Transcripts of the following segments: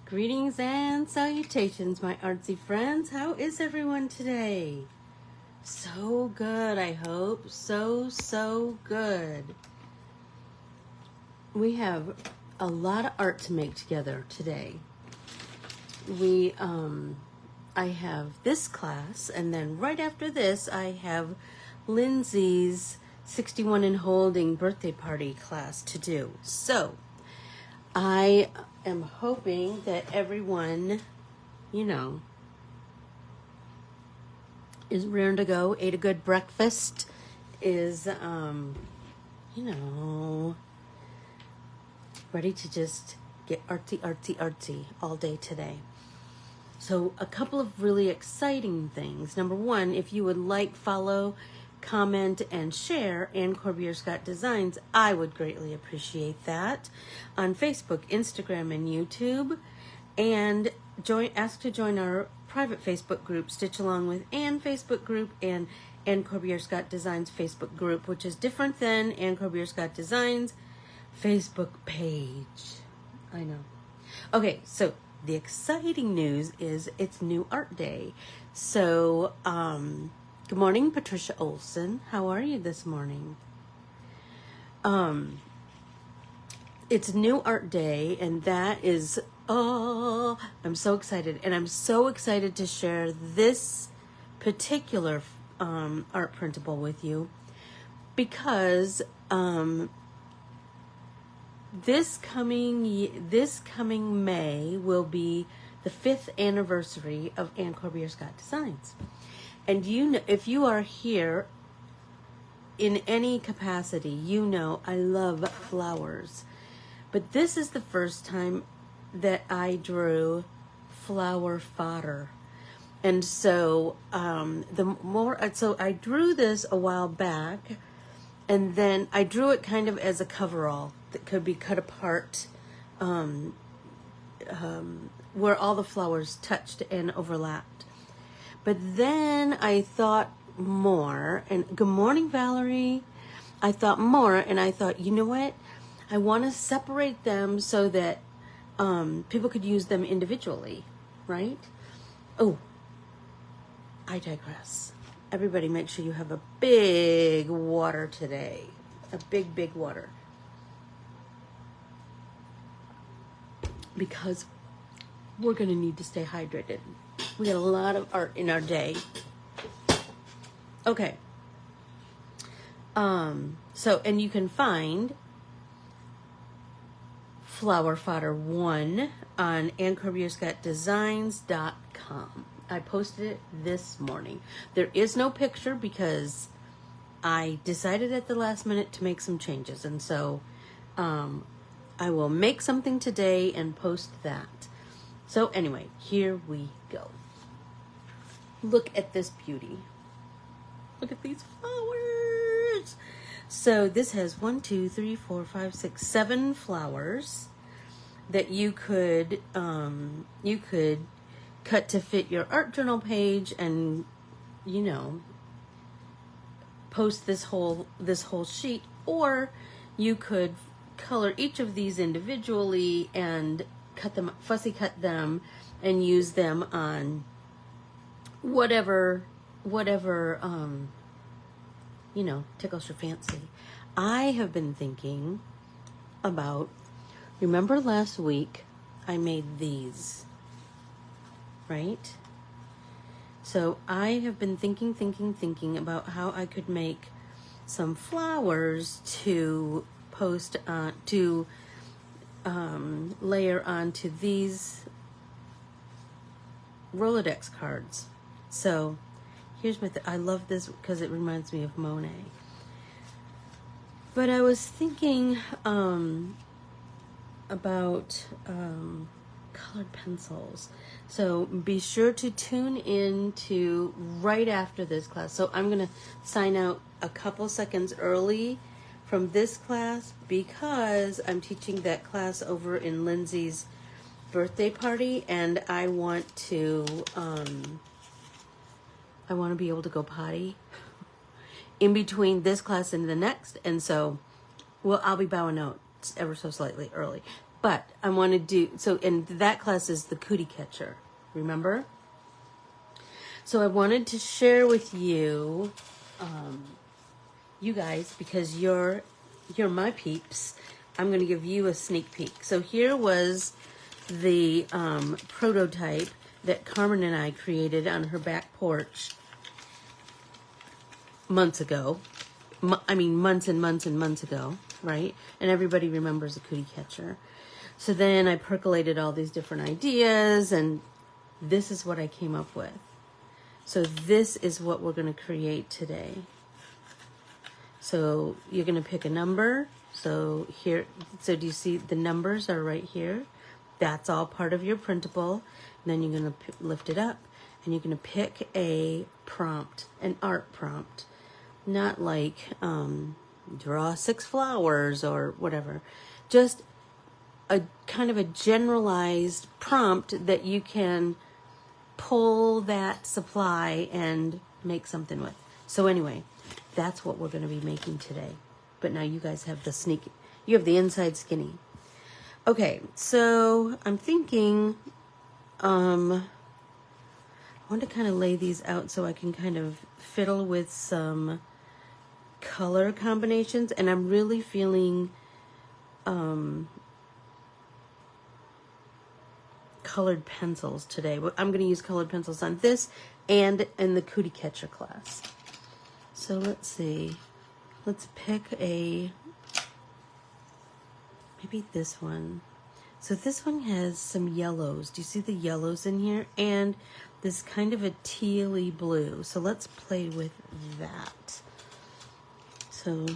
Greetings and salutations, my artsy friends. How is everyone today? So good, I hope. So good. We have a lot of art to make together today. I have this class, and then right after this, I have Lindsay's 61 and Holding birthday party class to do. So, I am hoping that everyone, is rearing to go, ate a good breakfast, is, ready to just get artsy all day today. So a couple of really exciting things. Number one, if you would like, follow, comment, and share Ann Corbiere-Scott Designs, I would greatly appreciate that on Facebook, Instagram, and YouTube. And ask to join our private Facebook group, Stitch Along with Ann Facebook group and Ann Corbiere-Scott Designs Facebook group, which is different than Ann Corbiere-Scott Designs Facebook page. I know. Okay, so the exciting news is it's New Art Day. So, good morning, Patricia Olson. How are you this morning? It's New Art Day, and that is, I'm so excited. And I'm so excited to share this particular art printable with you because this coming May will be the 5th anniversary of Ann Corbiere-Scott Designs. And if you are here in any capacity, I love flowers. But this is the first time that I drew flower fodder. And so I drew this a while back, and then I drew it kind of as a coverall that could be cut apart, where all the flowers touched and overlapped. But then I thought more, and good morning, Valerie. I thought more, and I thought, you know what? I want to separate them so that people could use them individually, right? Oh, I digress. Everybody make sure you have a big water today. A big water. Because we're going to need to stay hydrated. We got a lot of art in our day. Okay. And you can find Flower Fodder 1 on AnnCorbiereScottDesigns.com. I posted it this morning. There is no picture because I decided at the last minute to make some changes. And so I will make something today and post that. So anyway, here we go. Look at this beauty. Look at these flowers. So this has 7 flowers that you could cut to fit your art journal page and post this whole sheet, or you could color each of these individually and fussy cut them and use them on whatever tickles your fancy. I have been thinking about, remember last week I made these, right? So I have been thinking about how I could make some flowers to post layer onto these Rolodex cards. So here's I love this because it reminds me of Monet. But I was thinking about colored pencils. So be sure to tune in to right after this class. So I'm going to sign out a couple seconds early from this class because I'm teaching that class over in Lindsay's birthday party, and I want to be able to go potty in between this class and the next, and so I'll be bowing out ever so slightly early. But I want to do, so, and that class is the cootie catcher, remember? So I wanted to share with you, you guys, because you're my peeps, I'm going to give you a sneak peek. So here was the prototype that Carmen and I created on her back porch months ago. I mean, months and months and months ago, right? And everybody remembers the cootie catcher. So then I percolated all these different ideas, and this is what I came up with. So this is what we're going to create today. So you're going to pick a number. So here, so do you see the numbers are right here? That's all part of your printable. And then you're going to lift it up, and you're going to pick a prompt, an art prompt. Not like draw 6 flowers or whatever. Just a kind of a generalized prompt that you can pull that supply and make something with. So anyway, that's what we're going to be making today. But now you guys have you have the inside skinny. Okay, so I'm thinking, I want to kind of lay these out so I can kind of fiddle with some color combinations, and I'm really feeling colored pencils today. I'm going to use colored pencils on this and in the cootie catcher class. So let's see. Let's pick maybe this one. So this one has some yellows. Do you see the yellows in here? And this kind of a tealy blue. So let's play with that. So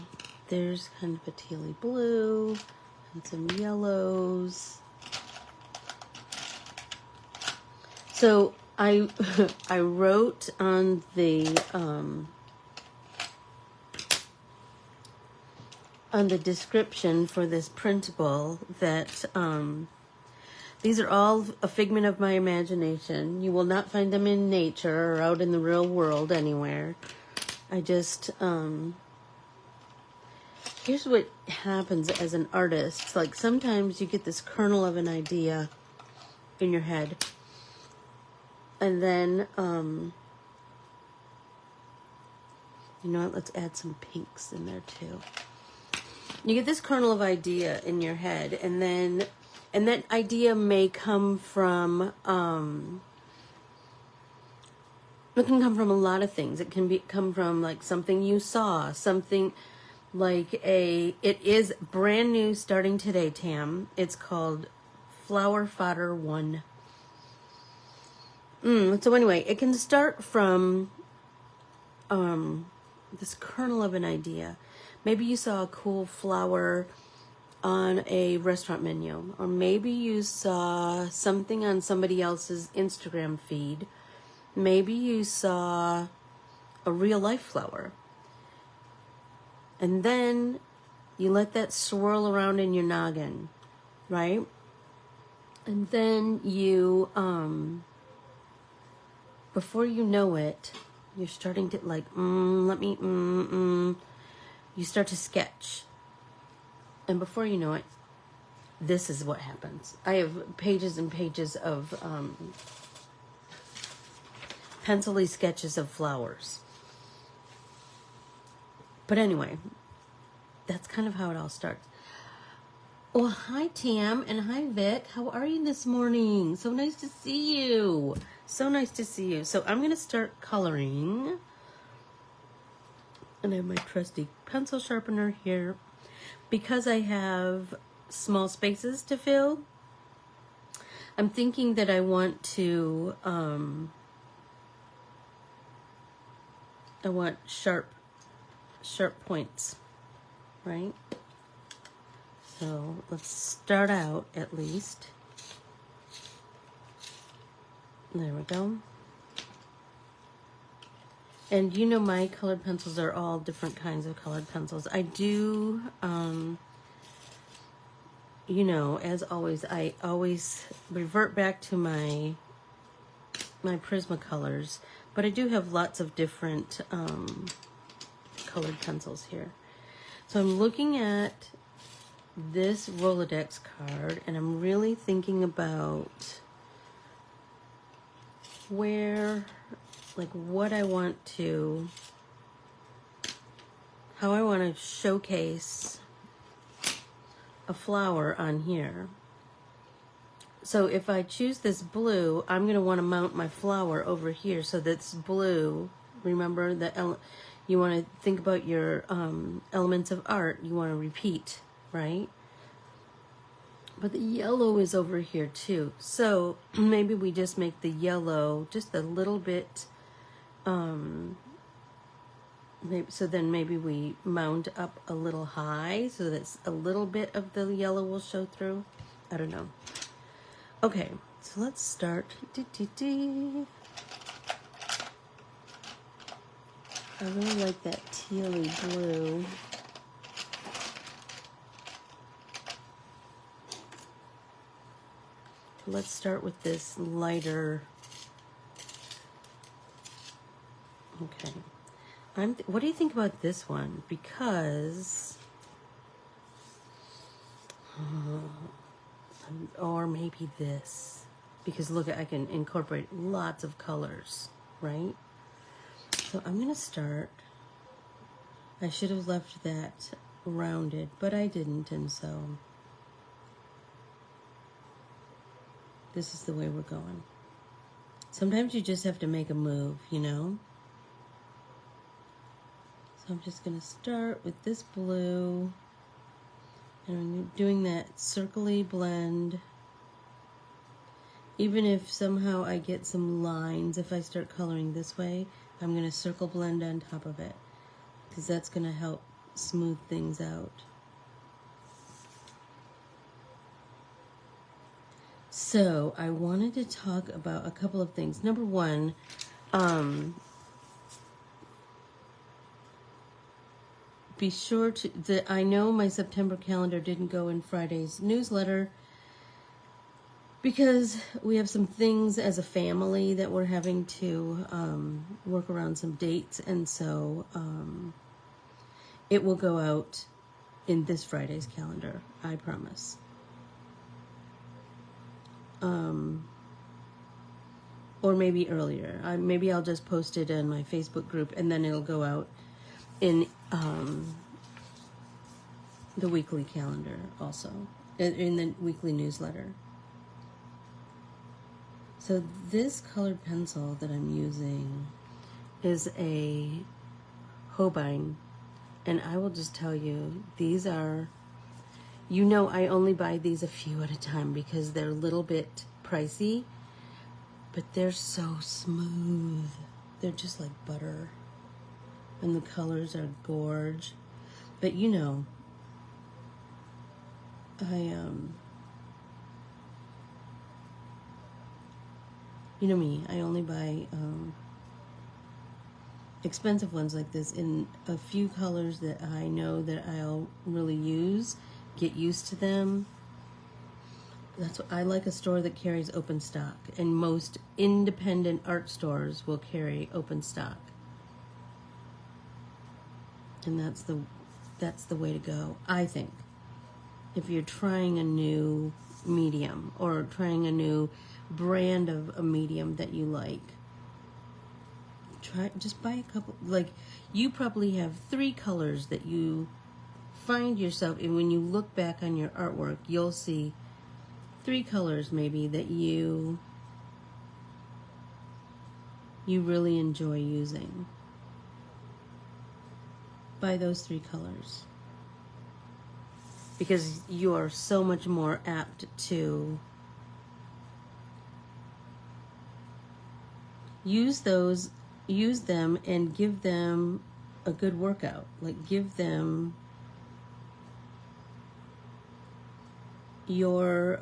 there's kind of a tealy blue and some yellows. So I wrote on the description for this printable that these are all a figment of my imagination. You will not find them in nature or out in the real world anywhere. I just here's what happens as an artist. Like sometimes you get this kernel of an idea in your head. And then, you know what, let's add some pinks in there too. You get this kernel of idea in your head, and that idea may come from, it can come from a lot of things. It can come from like something you saw, something like it is brand new starting today, Tam. It's called Flower Fodder 1. So anyway, it can start from this kernel of an idea. Maybe you saw a cool flower on a restaurant menu, or maybe you saw something on somebody else's Instagram feed. Maybe you saw a real life flower. And then you let that swirl around in your noggin, right? And then you before you know it, you're starting to like, you start to sketch. And before you know it, this is what happens. I have pages and pages of pencil-y sketches of flowers. But anyway, that's kind of how it all starts. Well, hi, Tam, and hi, Vic. How are you this morning? So nice to see you. So nice to see you. So I'm going to start coloring. And I have my trusty pencil sharpener here. Because I have small spaces to fill, I'm thinking that I want to, I want sharp points, right? So let's start out at least. There we go. And you know my colored pencils are all different kinds of colored pencils. I do, you know, as always, I always revert back to my Prismacolors, but I do have lots of different colored pencils here. So I'm looking at this Rolodex card, and I'm really thinking about where, like what I want to, how I want to showcase a flower on here. So if I choose this blue, I'm going to want to mount my flower over here. So that's blue. Remember that you want to think about your elements of art. You want to repeat, right? But the yellow is over here too. So maybe we just make the yellow just a little bit, so then maybe we mount up a little high so that a little bit of the yellow will show through. I don't know. Okay, so let's start. I really like that tealy blue. Let's start with this lighter. Okay. What do you think about this one? Because, or maybe this. Because look, I can incorporate lots of colors, right? So I'm gonna start. I should have left that rounded, but I didn't, and so this is the way we're going. Sometimes you just have to make a move, you know? So I'm just gonna start with this blue, and I'm doing that circly blend. Even if somehow I get some lines, if I start coloring this way, I'm going to circle blend on top of it, because that's going to help smooth things out. So I wanted to talk about a couple of things. Number one, be sure to, I know my September calendar didn't go in Friday's newsletter, because we have some things as a family that we're having to work around some dates, and so it will go out in this Friday's calendar, I promise. Or maybe earlier. Maybe I'll just post it in my Facebook group, and then it'll go out in the weekly calendar also, in the weekly newsletter. So this colored pencil that I'm using is a Holbein, and I will just tell you, these are, you know, I only buy these a few at a time because they're a little bit pricey, but they're so smooth. They're just like butter, and the colors are gorge. But you know, you know me, I only buy expensive ones like this in a few colors that I know that I'll really use, get used to them. That's what I like, a store that carries open stock, and most independent art stores will carry open stock. And that's the way to go, I think. If you're trying a new medium or trying a new brand of a medium that you like, just buy a couple. Like, you probably have 3 colors that you find yourself, and when you look back on your artwork, you'll see 3 colors maybe that you really enjoy using. Buy those 3 colors, because you are so much more apt to use them and give them a good workout. Like, give them your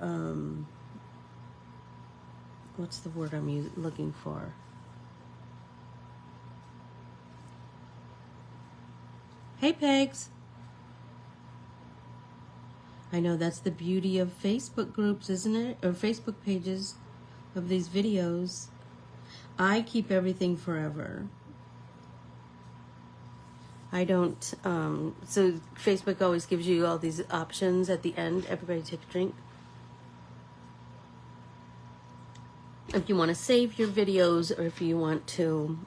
what's the word I'm looking for? Hey, Pegs. I know that's the beauty of Facebook groups, isn't it? Or Facebook pages of these videos. I keep everything forever. I don't, so Facebook always gives you all these options at the end. Everybody take a drink. If you want to save your videos or if you want to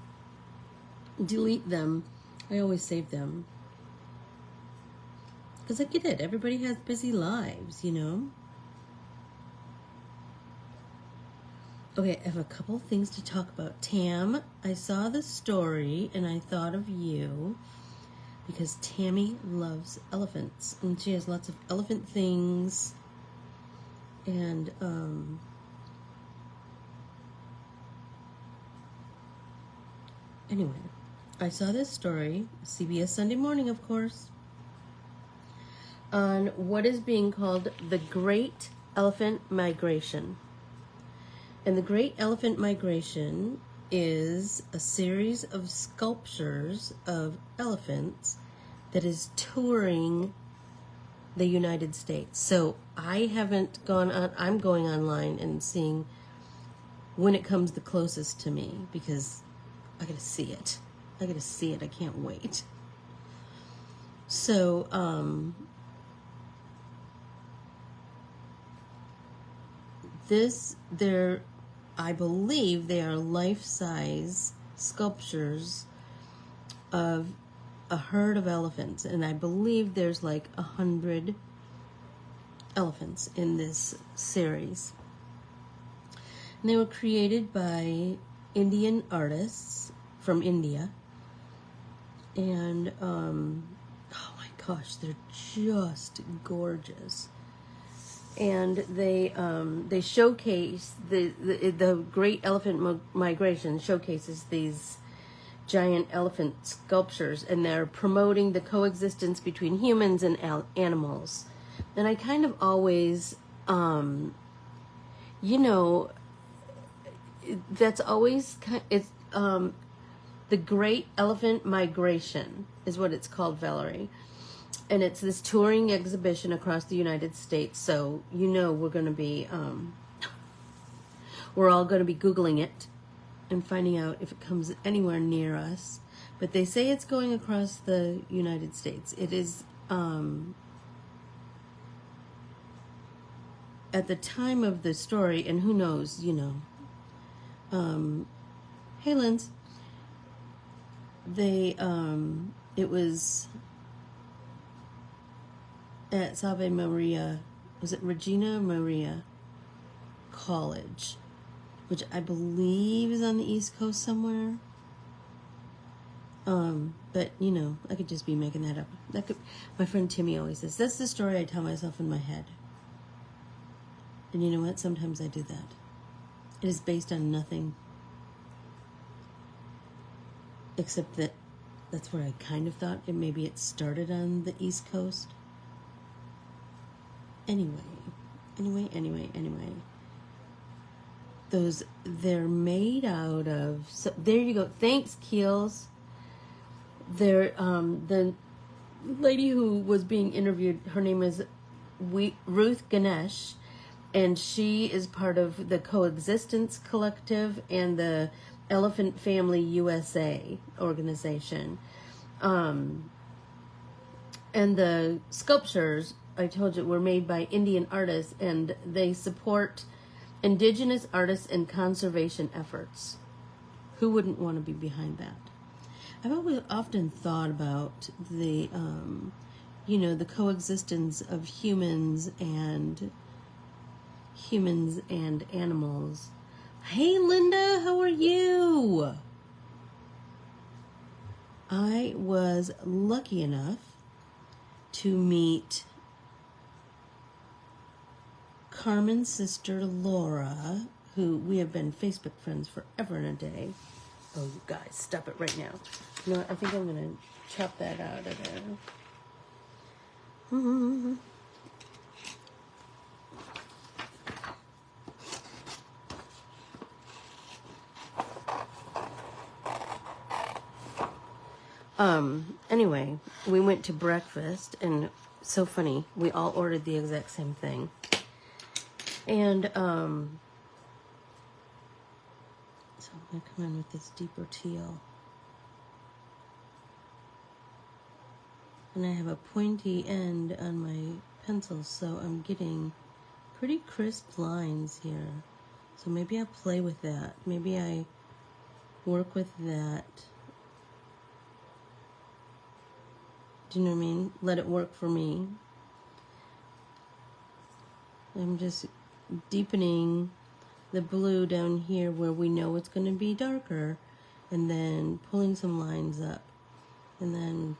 delete them, I always save them. Because I get it. Everybody has busy lives, you know? Okay, I have a couple of things to talk about. Tam, I saw the story and I thought of you because Tammy loves elephants. And she has lots of elephant things. And, anyway, I saw this story, CBS Sunday Morning, of course, on what is being called the Great Elephant Migration. And the Great Elephant Migration is a series of sculptures of elephants that is touring the United States. So I haven't gone on, I'm going online and seeing when it comes the closest to me because I gotta see it. I gotta see it. I can't wait. So, I believe they are life-size sculptures of a herd of elephants, and I believe there's like 100 elephants in this series. And they were created by Indian artists from India, and oh my gosh, they're just gorgeous. And they showcase the Great Elephant Migration showcases these giant elephant sculptures, and they're promoting the coexistence between humans and animals. And I kind of always, you know, that's always it's the Great Elephant Migration is what it's called, Valerie. And it's this touring exhibition across the United States. So, you know, we're going to be, we're all going to be Googling it and finding out if it comes anywhere near us. But they say it's going across the United States. It is, at the time of the story, and who knows, you know, hey, Linz, it was at Salve Maria, was it Regina Maria College, which I believe is on the East Coast somewhere. But you know, I could just be making that up. My friend Timmy always says, that's the story I tell myself in my head. And you know what? Sometimes I do that. It is based on nothing except that that's where I kind of thought maybe it started on the East Coast. Anyway. They're made out of, so there you go. Thanks, Keels. They're, the lady who was being interviewed, her name is Ruth Ganesh, and she is part of the Coexistence Collective and the Elephant Family USA organization. And the sculptures, I told you, were made by Indian artists, and they support indigenous artists and conservation efforts. Who wouldn't want to be behind that? I've always often thought about the, you know, the coexistence of humans and animals. Hey, Linda, how are you? I was lucky enough to meet Carmen's sister Laura, who we have been Facebook friends forever and a day. Oh, you guys, stop it right now. You know what? I think I'm going to chop that out of there. Anyway, we went to breakfast, and so funny, we all ordered the exact same thing. And, so I'm going to come in with this deeper teal. And I have a pointy end on my pencil, so I'm getting pretty crisp lines here. So maybe I'll play with that. Maybe I work with that. Do you know what I mean? Let it work for me. I'm just deepening the blue down here where we know it's going to be darker, and then pulling some lines up. And then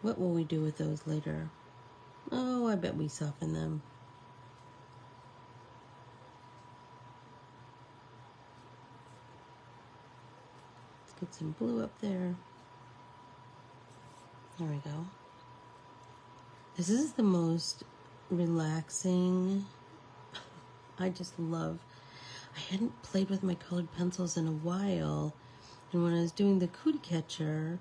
what will we do with those later? Oh, I bet we soften them. Let's get some blue up there. There we go. This is the most relaxing. I just love. I hadn't played with my colored pencils in a while, and when I was doing the cootie catcher,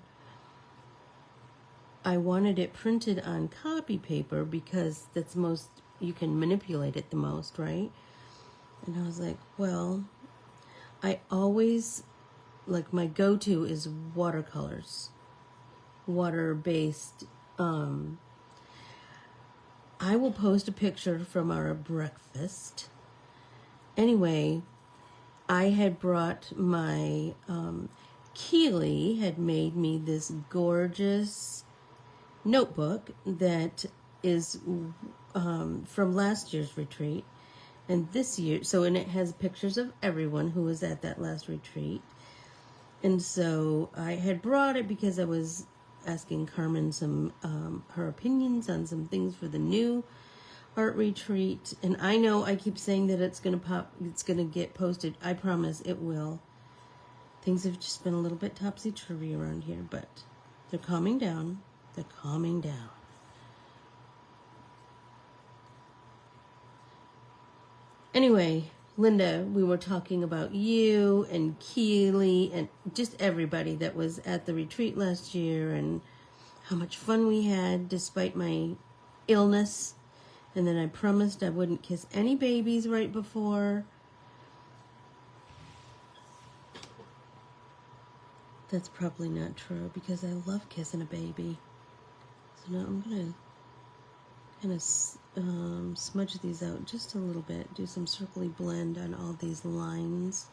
I wanted it printed on copy paper because that's most, you can manipulate it the most, right? And I was like, well, I always, like, my go-to is watercolors, water-based. I will post a picture from our breakfast. Anyway, I had brought my, Keely had made me this gorgeous notebook that is from last year's retreat. And this year, and it has pictures of everyone who was at that last retreat. And so I had brought it because I was asking Carmen some her opinions on some things for the new art retreat. And I know I keep saying that it's gonna get posted. I promise it will. Things have just been a little bit topsy-turvy around here, but they're calming down. They're calming down. Anyway, Linda, we were talking about you and Keely and just everybody that was at the retreat last year and how much fun we had despite my illness. And then I promised I wouldn't kiss any babies right before. That's probably not true because I love kissing a baby. So now I'm going to kind of smudge these out just a little bit. Do some circly blend on all these lines.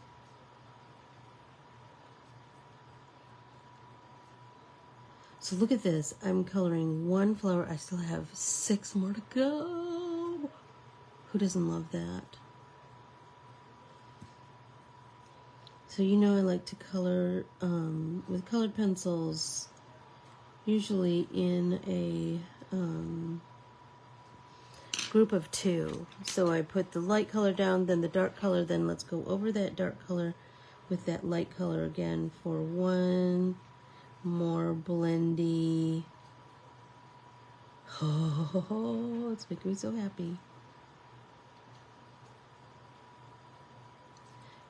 So look at this. I'm coloring one flower. I still have 6 more to go. Who doesn't love that? So you know I like to color with colored pencils, usually in a group of 2. So I put the light color down, then the dark color, then let's go over that dark color with that light color again for one more blendy. Oh, it's making me so happy.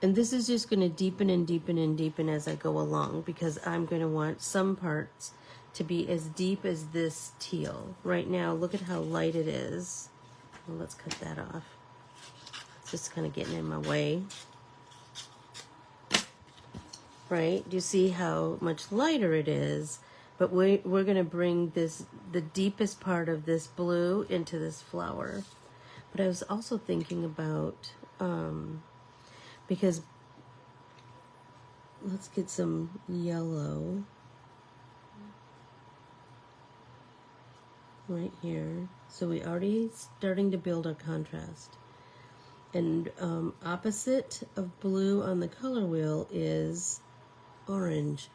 And this is just going to deepen and deepen and deepen as I go along because I'm going to want some parts to be as deep as this teal. Right now, look at how light it is. Well, let's cut that off. It's just kind of getting in my way. Right? Do you see how much lighter it is? But we're going to bring the deepest part of this blue into this flower. But I was also thinking about, because let's get some yellow right here. So we already starting to build our contrast. And opposite of blue on the color wheel is orange.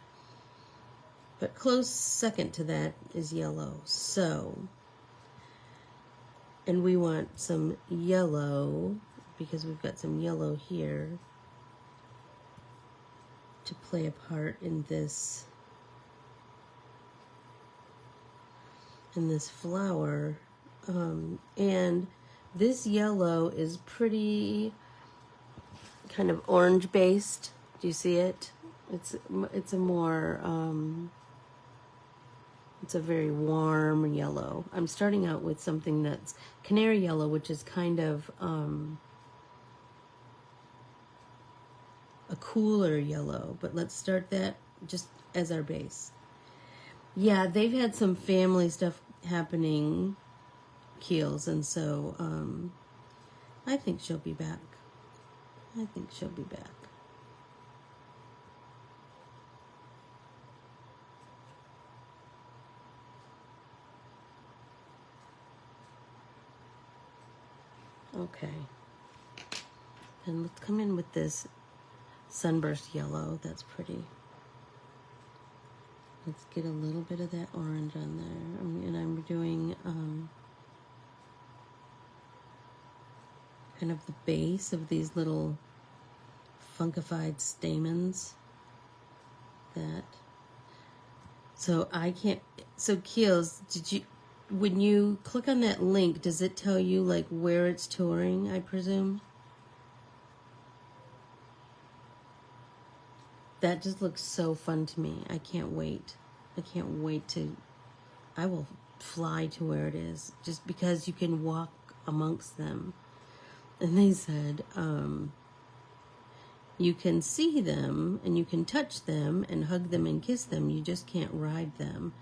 But close second to that is yellow. So, and we want some yellow because we've got some yellow here to play a part in this flower. And this yellow is pretty kind of orange based. Do you see it? It's a more it's a very warm yellow. I'm starting out with something that's canary yellow, which is kind of a cooler yellow, but let's start that just as our base. Yeah, they've had some family stuff happening, Keels, and so I think she'll be back. I think she'll be back. Okay. And let's come in with this sunburst yellow. That's pretty. Let's get a little bit of that orange on there. And I'm doing kind of the base of these little funkified stamens. So I can't, so Keels, when you click on that link, does it tell you like where it's touring, I presume? That just looks so fun to me. I can't wait. I will fly to where it is just because you can walk amongst them. And they said, you can see them and you can touch them and hug them and kiss them. You just can't ride them.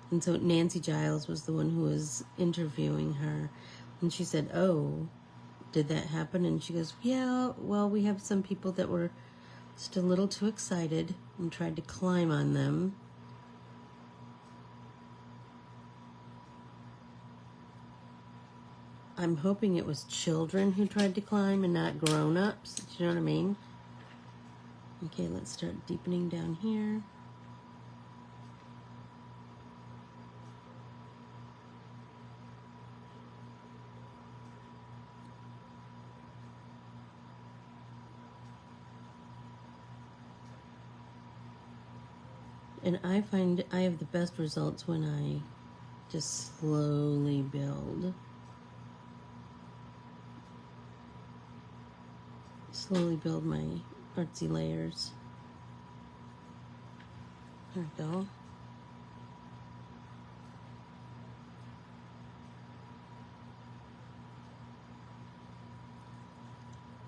And so Nancy Giles was the one who was interviewing her. And she said, oh, did that happen? And she goes, yeah, well, we have some people that were just a little too excited and tried to climb on them. I'm hoping it was children who tried to climb and not grown-ups. Do you know what I mean? Okay, let's start deepening down here. And I find I have the best results when I just slowly build. Slowly build my artsy layers. There we go.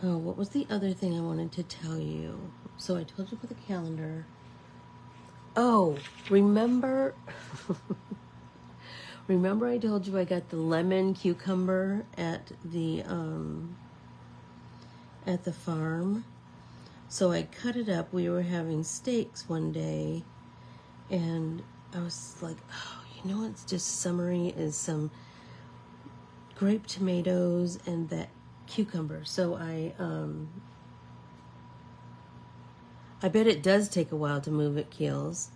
Oh, what was the other thing I wanted to tell you? So I told you about the calendar. Oh, remember remember I told you I got the lemon cucumber at the farm? So I cut it up. We were having steaks one day and I was like, oh, you know what's just summery is some grape tomatoes and that cucumber. So I bet it does take a while to move it, Keels.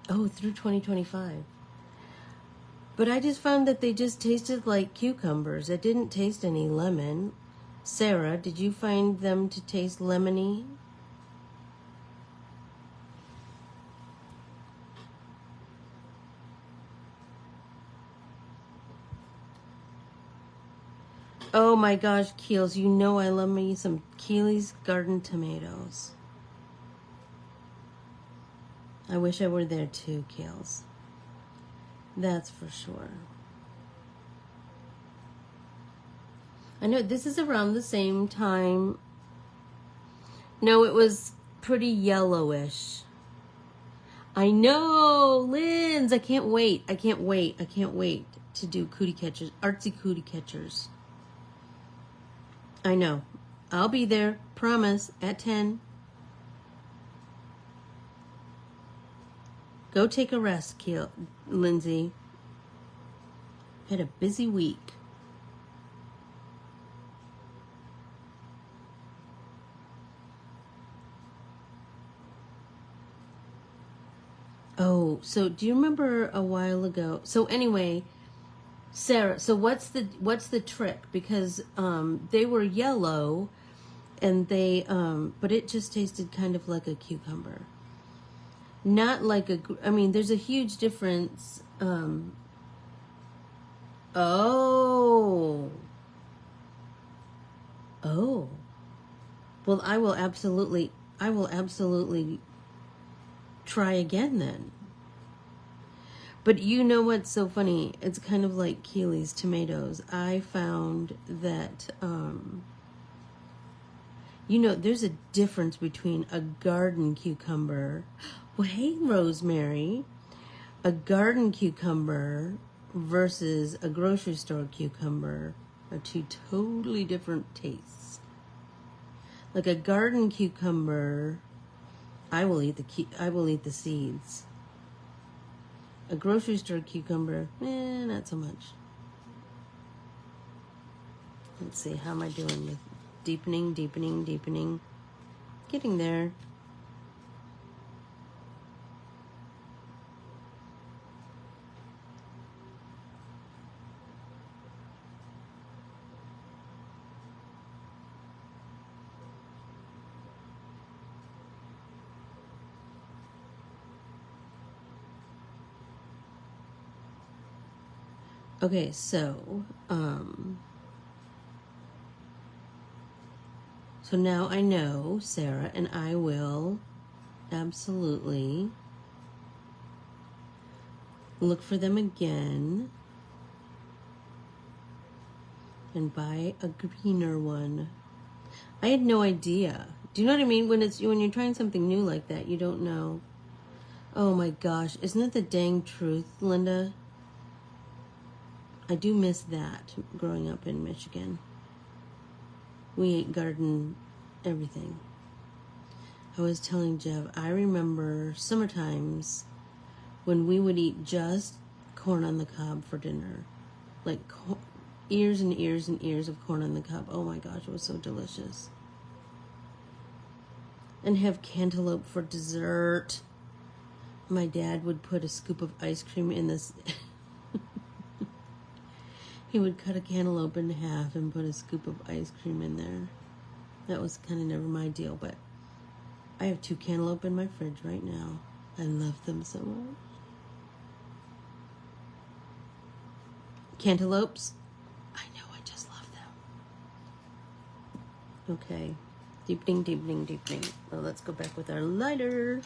Through 2025. But I just found that they just tasted like cucumbers. It didn't taste any lemon. Sarah, did you find them to taste lemony? Oh my gosh, Keels, you know I love me some Keely's Garden tomatoes. I wish I were there too, Keels. That's for sure. I know this is around the same time. No, it was pretty yellowish. I know, Linz, I can't wait. I can't wait to do cootie catchers, artsy cootie catchers. I know. I'll be there, promise, at 10. Go take a rest, Lindsay. Had a busy week. Oh, so do you remember a while ago? So anyway, Sarah, so what's the trick? Because they were yellow and they but it just tasted kind of like a cucumber. Not like I mean, there's a huge difference. Oh. Well, I will absolutely try again then. But you know what's so funny? It's kind of like Keely's tomatoes. I found that You know, there's a difference between a garden cucumber. Well, hey, Rosemary. A garden cucumber versus a grocery store cucumber are two totally different tastes. Like a garden cucumber, I will eat the seeds. A grocery store cucumber, not so much. Let's see, how am I doing with deepening? Getting there. Okay, so now I know, Sarah, and I will absolutely look for them again and buy a greener one. I had no idea. Do you know what I mean? When you're trying something new like that, you don't know. Oh my gosh, isn't it the dang truth, Linda? I do miss that growing up in Michigan. We ate garden everything. I was telling Jeff, I remember summer times when we would eat just corn on the cob for dinner. Like ears and ears and ears of corn on the cob. Oh my gosh, it was so delicious. And have cantaloupe for dessert. My dad would put a scoop of ice cream in this. He would cut a cantaloupe in half and put a scoop of ice cream in there. That was kind of never my deal, but I have 2 cantaloupe in my fridge right now. I love them so much. Cantaloupes? I know, I just love them. Okay, deepening. Well, let's go back with our lighter.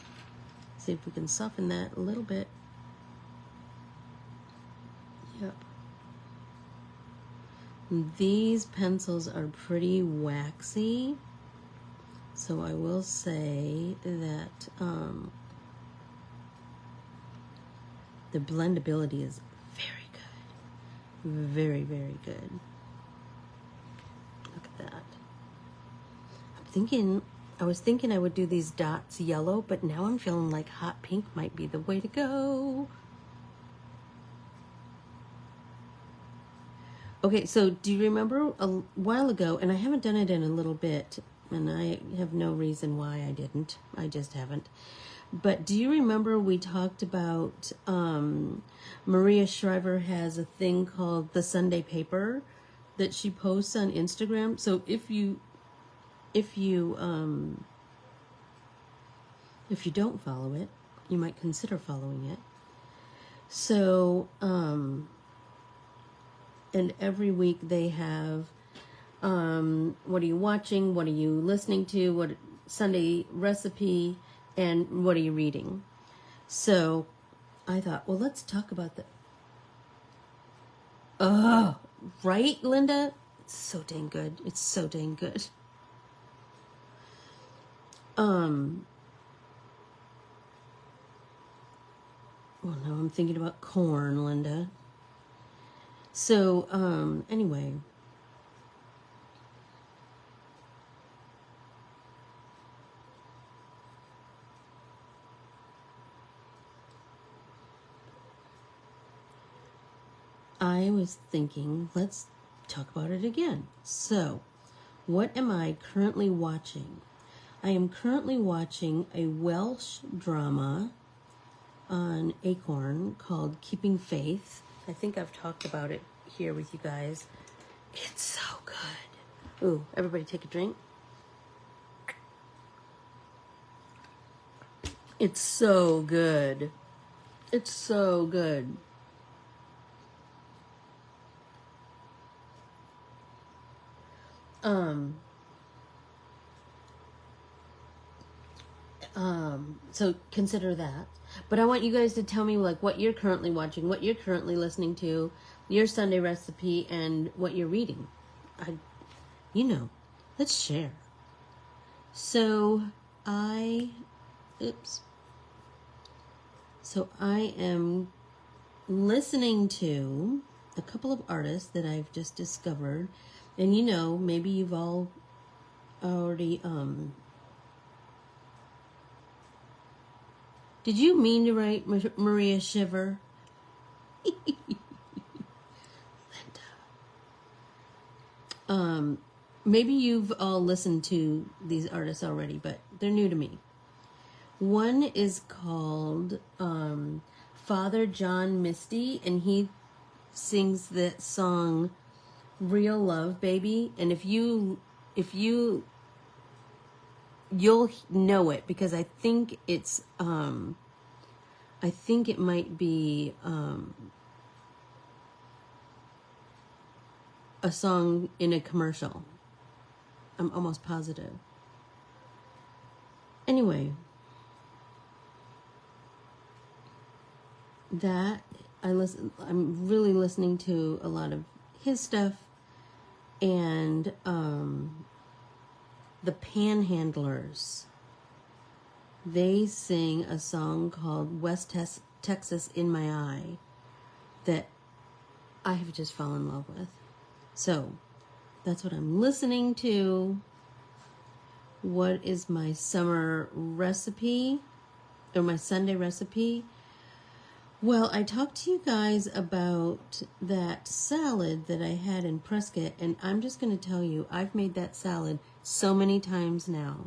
See if we can soften that a little bit. Yep. These pencils are pretty waxy, so I will say that the blendability is very good. Very, very good. Look at that. I was thinking I would do these dots yellow, but now I'm feeling like hot pink might be the way to go. Okay, so do you remember a while ago, and I haven't done it in a little bit, and I have no reason why I didn't. I just haven't. But do you remember we talked about Maria Shriver has a thing called the Sunday Paper that she posts on Instagram? So if you don't follow it, you might consider following it. So and every week they have what are you watching, what are you listening to, what Sunday recipe, and what are you reading. So I thought, well, let's talk about that. Oh, right, Linda? It's so dang good. It's so dang good. Well, now I'm thinking about corn, Linda. So, anyway. I was thinking, let's talk about it again. So, what am I currently watching? I am currently watching a Welsh drama on Acorn called Keeping Faith. I think I've talked about it here with you guys. It's so good. Ooh, everybody take a drink. It's so good. It's so good. So consider that. But I want you guys to tell me like what you're currently watching, what you're currently listening to, your Sunday recipe, and what you're reading. Let's share. So I, oops. So I am listening to a couple of artists that I've just discovered. And you know, maybe you've all already, did you mean to write Maria Shiver? Linda. Maybe you've all listened to these artists already, but they're new to me. One is called Father John Misty, and he sings that song "Real Love, Baby." And if you'll know it, because I think it might be a song in a commercial. I'm almost positive. Anyway, that I'm really listening to a lot of his stuff, and the Panhandlers. They sing a song called West Texas in My Eye that I have just fallen in love with. So that's what I'm listening to. What is my summer recipe or my Sunday recipe? Well, I talked to you guys about that salad that I had in Prescott, and I'm just going to tell you, I've made that salad so many times now.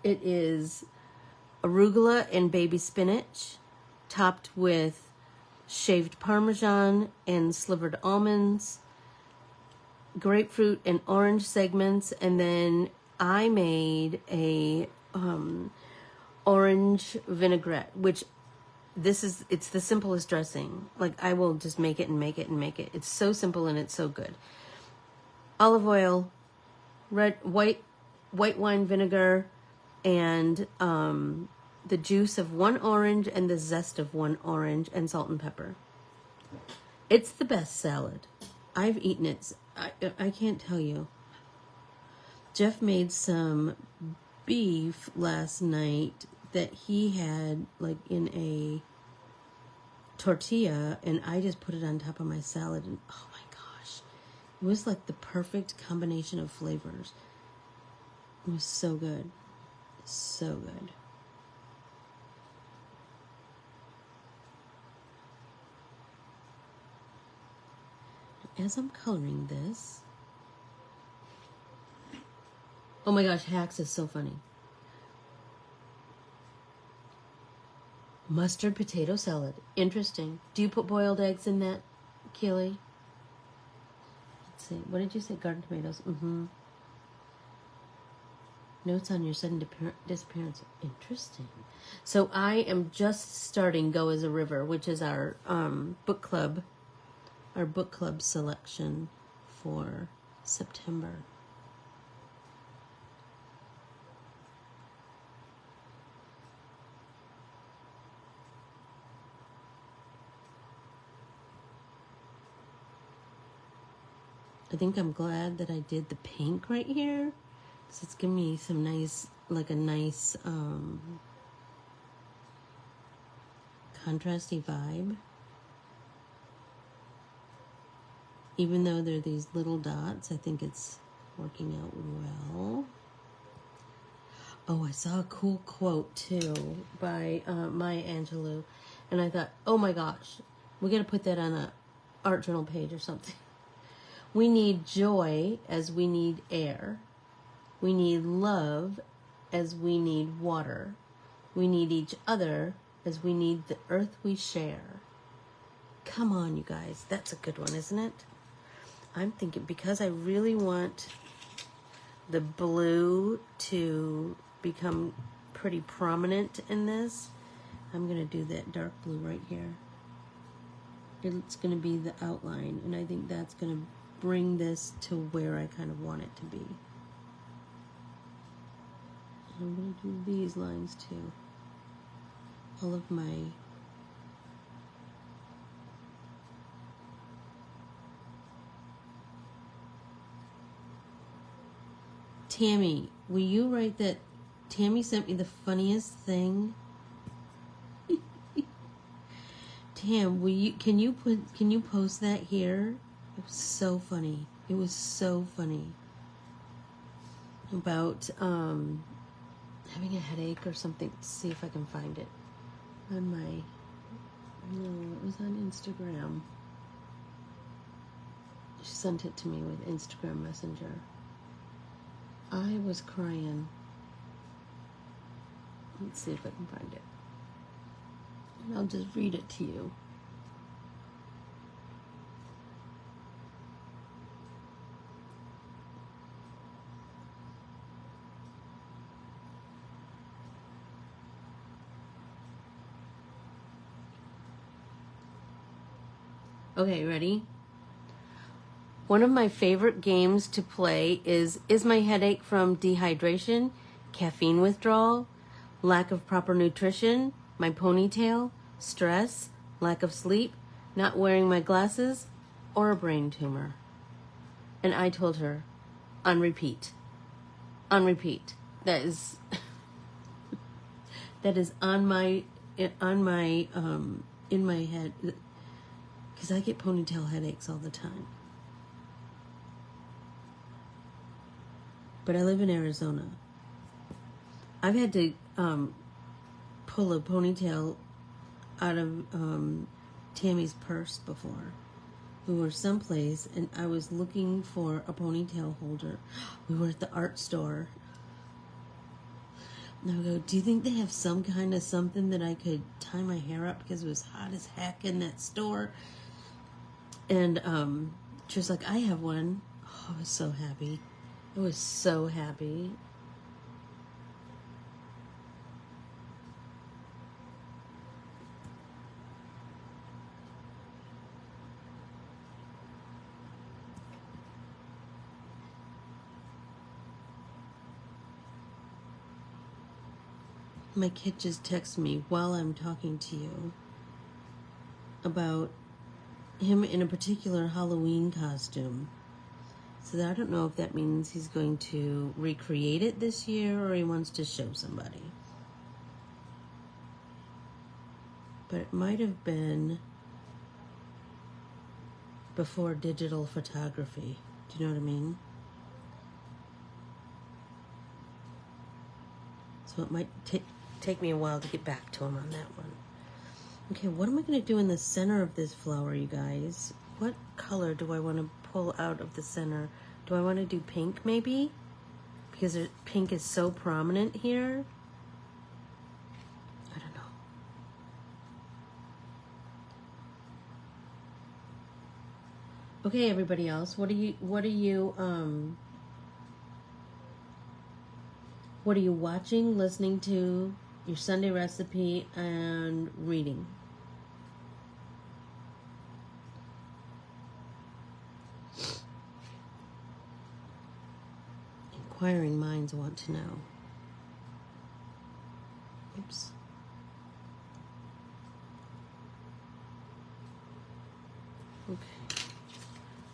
It is arugula and baby spinach, topped with shaved Parmesan and slivered almonds, grapefruit and orange segments, and then I made a orange vinaigrette, which it's the simplest dressing. Like, I will just make it and make it and make it. It's so simple and it's so good. Olive oil, white wine vinegar, and the juice of one orange and the zest of one orange, and salt and pepper. It's the best salad. I've eaten it. I can't tell you. Jeff made some beef last night that he had like in a tortilla, and I just put it on top of my salad, and oh my gosh, it was like the perfect combination of flavors. It was so good. So good. As I'm coloring this, oh my gosh, Hacks is so funny. Mustard potato salad. Interesting. Do you put boiled eggs in that, Keely? Let's see. What did you say? Garden tomatoes. Notes on your sudden disappearance. Interesting. So I am just starting Go as a River, which is our book club selection for September. I think I'm glad that I did the pink right here, because it's giving me some nice, like a nice contrasty vibe. Even though there are these little dots, I think it's working out well. Oh, I saw a cool quote too by Maya Angelou, and I thought, oh my gosh, we got to put that on a art journal page or something. We need joy as we need air. We need love as we need water. We need each other as we need the earth we share. Come on, you guys. That's a good one, isn't it? I'm thinking, because I really want the blue to become pretty prominent in this, I'm going to do that dark blue right here. It's going to be the outline, and I think that's going to bring this to where I kind of want it to be. I'm going to do these lines too. All of my Tammy, will you write that? Tammy sent me the funniest thing. Tam, can you post that here? It was so funny. It was so funny. About having a headache or something. Let's see if I can find it on my. No, it was on Instagram. She sent it to me with Instagram Messenger. I was crying. Let's see if I can find it. And I'll just read it to you. Okay, ready? One of my favorite games to play is my headache from dehydration, caffeine withdrawal, lack of proper nutrition, my ponytail, stress, lack of sleep, not wearing my glasses, or a brain tumor? And I told her, on repeat. On repeat. That is that is in my head, because I get ponytail headaches all the time. But I live in Arizona. I've had to pull a ponytail out of Tammy's purse before. We were someplace and I was looking for a ponytail holder. We were at the art store. And I go, do you think they have some kind of something that I could tie my hair up, because it was hot as heck in that store? And she was like, I have one. Oh, I was so happy. I was so happy. My kid just texted me while I'm talking to you about him in a particular Halloween costume. So I don't know if that means he's going to recreate it this year or he wants to show somebody. But it might have been before digital photography. Do you know what I mean? So it might take me a while to get back to him on that one. Okay, what am I going to do in the center of this flower, you guys? What color do I want to pull out of the center? Do I want to do pink, maybe? Because pink is so prominent here. I don't know. Okay, everybody else, what are you watching, listening to, your Sunday recipe, and reading? Inquiring minds want to know. Oops. Okay.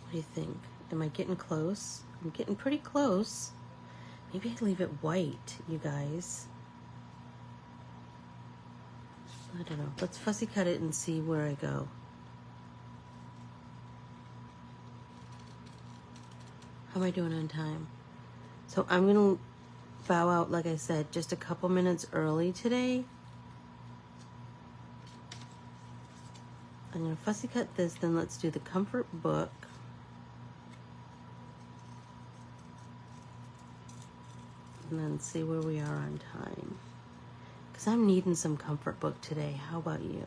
What do you think? Am I getting close? I'm getting pretty close. Maybe I leave it white, you guys. I don't know. Let's fussy cut it and see where I go. How am I doing on time? So I'm going to bow out, like I said, just a couple minutes early today. I'm going to fussy cut this, then let's do the comfort book. And then see where we are on time. Because I'm needing some comfort book today. How about you?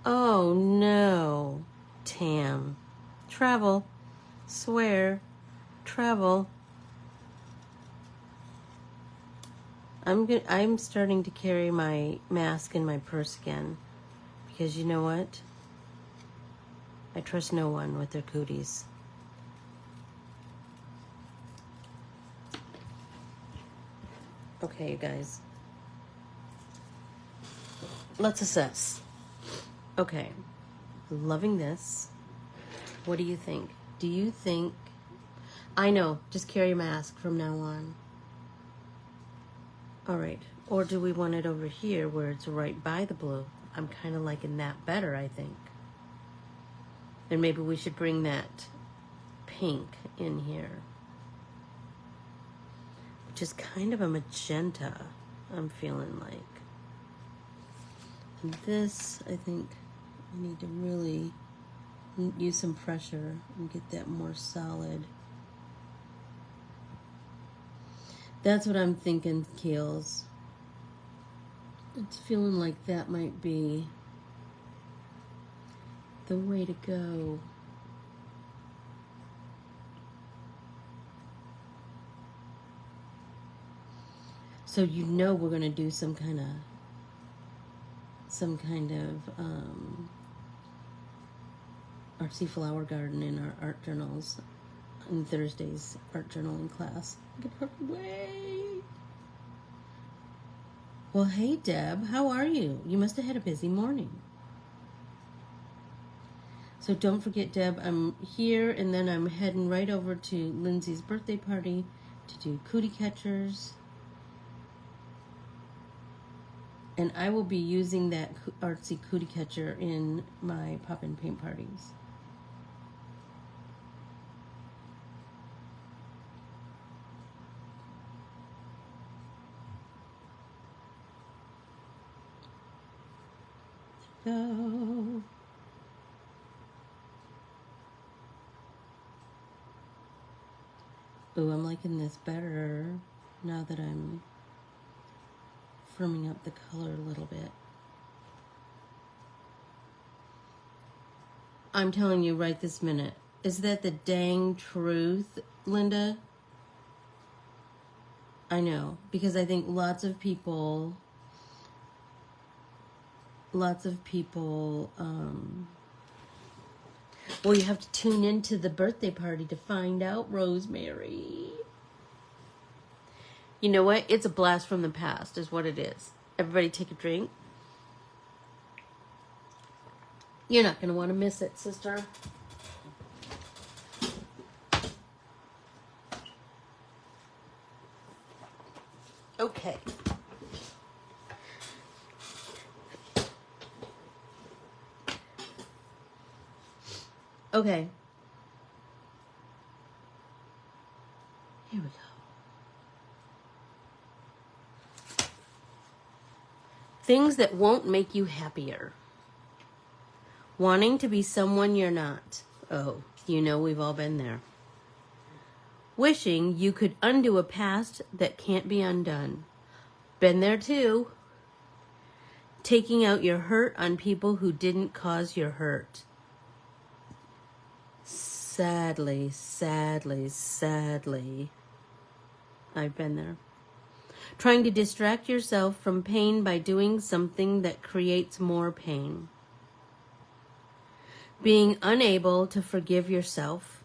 Oh no, Tam. Travel. Swear. Travel. I'm starting to carry my mask in my purse again. Because you know what? I trust no one with their cooties. Okay, you guys. Let's assess. Okay. Loving this. What do you think? Do you think... I know, just carry a mask from now on. All right. Or do we want it over here where it's right by the blue? I'm kind of liking that better, I think. And maybe we should bring that pink in here, which is kind of a magenta, I'm feeling like. And this, I think I need to really use some pressure and get that more solid. That's what I'm thinking, Keels. It's feeling like that might be the way to go. So you know we're going to do some kind of artsy flower garden in our art journals in Thursday's art journaling class. Get her away. Well, hey, Deb, how are you? You must have had a busy morning. So don't forget, Deb, I'm here, and then I'm heading right over to Lindsay's birthday party to do cootie catchers. And I will be using that artsy cootie catcher in my pop-in paint parties. Go. Ooh, I'm liking this better now that I'm firming up the color a little bit. I'm telling you right this minute. Is that the dang truth, Linda? I know, because I think lots of people, well, you have to tune into the birthday party to find out, Rosemary. You know what? It's a blast from the past is what it is. Everybody take a drink. You're not going to want to miss it, sister. Okay. Okay. Here we go. Things that won't make you happier. Wanting to be someone you're not. Oh, you know we've all been there. Wishing you could undo a past that can't be undone. Been there too. Taking out your hurt on people who didn't cause your hurt. Sadly, I've been there. Trying to distract yourself from pain by doing something that creates more pain. Being unable to forgive yourself.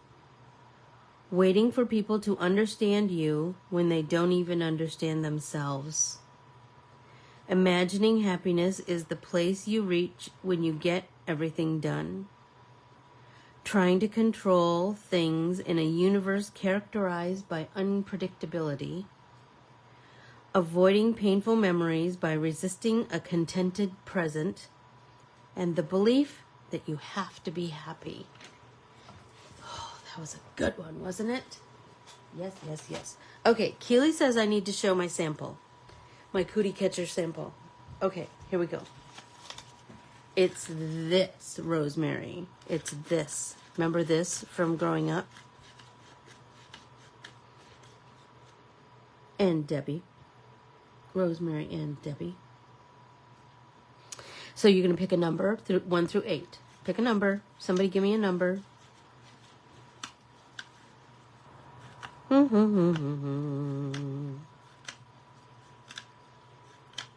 Waiting for people to understand you when they don't even understand themselves. Imagining happiness is the place you reach when you get everything done. Trying to control things in a universe characterized by unpredictability. Avoiding painful memories by resisting a contented present. And the belief that you have to be happy. Oh, that was a good one, wasn't it? Yes. Okay, Keely says I need to show my sample. My cootie catcher sample. Okay, here we go. It's this, Rosemary. It's this. Remember this from growing up? And Debbie. Rosemary and Debbie. So you're going to pick a number, 1 through 8. Pick a number. Somebody give me a number.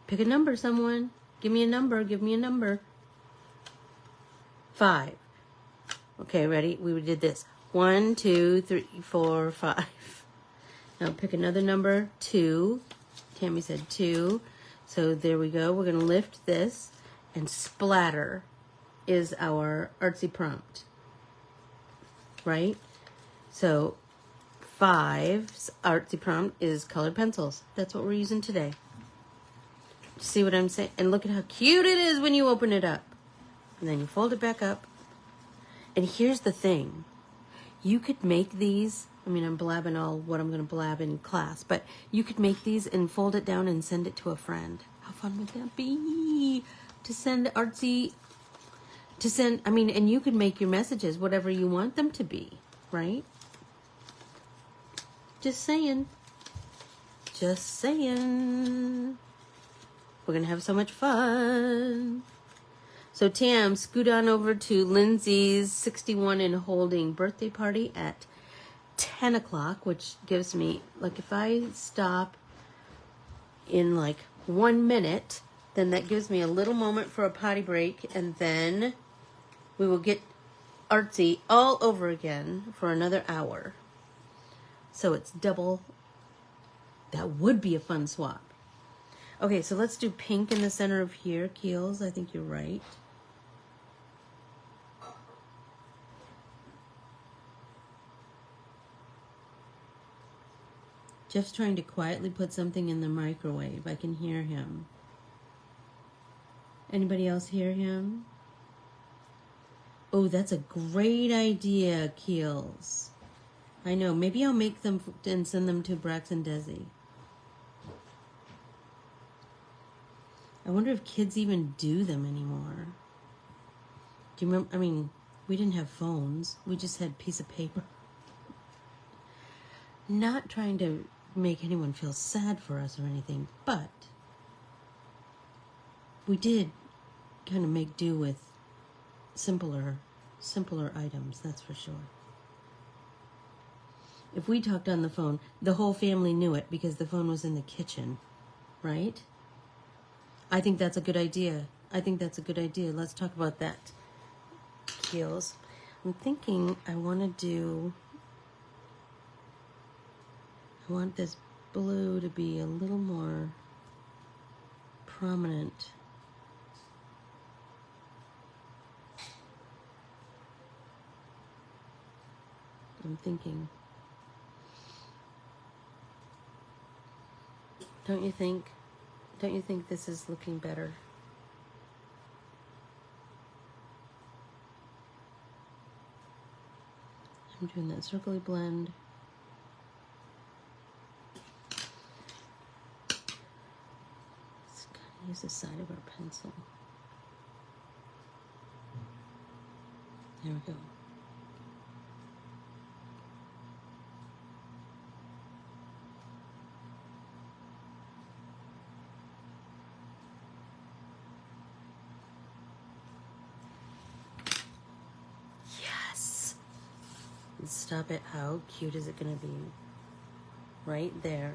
Pick a number, someone. Give me a number. Give me a number. 5. Okay, ready? We did this. 1, 2, 3, 4, 5. Now pick another number. 2. Tammy said 2. So there we go. We're going to lift this, and splatter is our artsy prompt. Right? So 5's artsy prompt is colored pencils. That's what we're using today. See what I'm saying? And look at how cute it is when you open it up. And then you fold it back up. And here's the thing. You could make these, I mean, I'm blabbing all what I'm going to blab in class, but you could make these and fold it down and send it to a friend. How fun would that be? To send artsy, and you could make your messages whatever you want them to be, right? Just saying. Just saying. We're going to have so much fun. So Tam, scoot on over to Lindsay's 61 and holding birthday party at 10 o'clock, which gives me, like, if I stop in like 1 minute, then that gives me a little moment for a potty break, and then we will get artsy all over again for another hour. So it's double. That would be a fun swap. Okay, so let's do pink in the center of here, Keels. I think you're right. Jeff's trying to quietly put something in the microwave. I can hear him. Anybody else hear him? Oh, that's a great idea, Keels. I know. Maybe I'll make them and send them to Brax and Desi. I wonder if kids even do them anymore. Do you remember? I mean, we didn't have phones. We just had a piece of paper. Not trying to make anyone feel sad for us or anything, but we did kind of make do with simpler items, that's for sure. If we talked on the phone, the whole family knew it because the phone was in the kitchen, right? I think that's a good idea. Let's talk about that. Keels. I'm thinking I want this blue to be a little more prominent. I'm thinking. Don't you think? Don't you think this is looking better? I'm doing that circly blend. Let's kind of use the side of our pencil. There we go. Stop it. How cute is it going to be? Right there.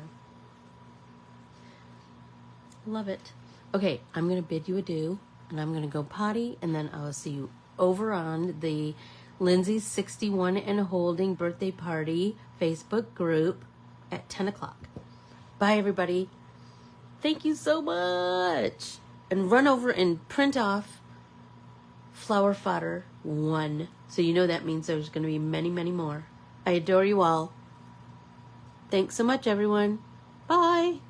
Love it. Okay, I'm going to bid you adieu, and I'm going to go potty, and then I'll see you over on the Lindsay's 61 and holding birthday party Facebook group at 10 o'clock. Bye, everybody. Thank you so much. And run over and print off Flower Fodder 1. So you know that means there's going to be many, many more. I adore you all. Thanks so much, everyone. Bye.